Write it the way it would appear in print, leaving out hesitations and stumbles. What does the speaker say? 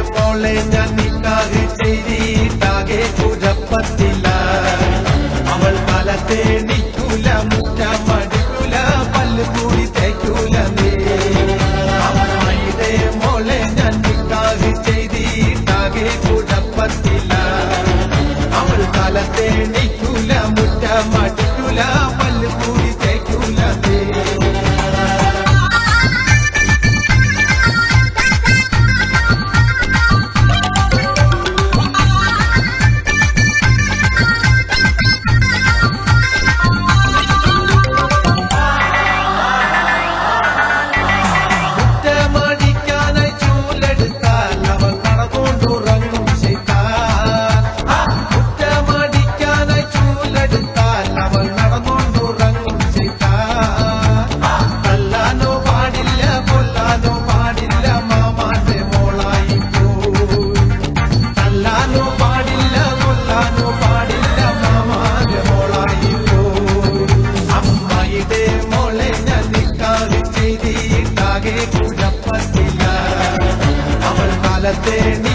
മോളെ ഞാൻ നിക്കാഹ് ചെയ്തിട്ടാകെ കുഴപ്പത്തില്ല. അവൾ കാലത്തെ നിക്കൂല, മുറ്റമടിക്കൂല, പല്ല് കൂടി തേക്കൂല. അമ്മായിടെ മോളെ ഞാൻ നിക്കാഹ് ചെയ്തിട്ടാകെ കുഴപ്പത്തില്ല. അവൾ കാലത്തെ നിക്കൂല, മുറ്റമടിക്കൂല, പല്ല് കൂടി തേക്കൂല. കുഴപ്പത്തില്ല. അവൾ കാലത്തെ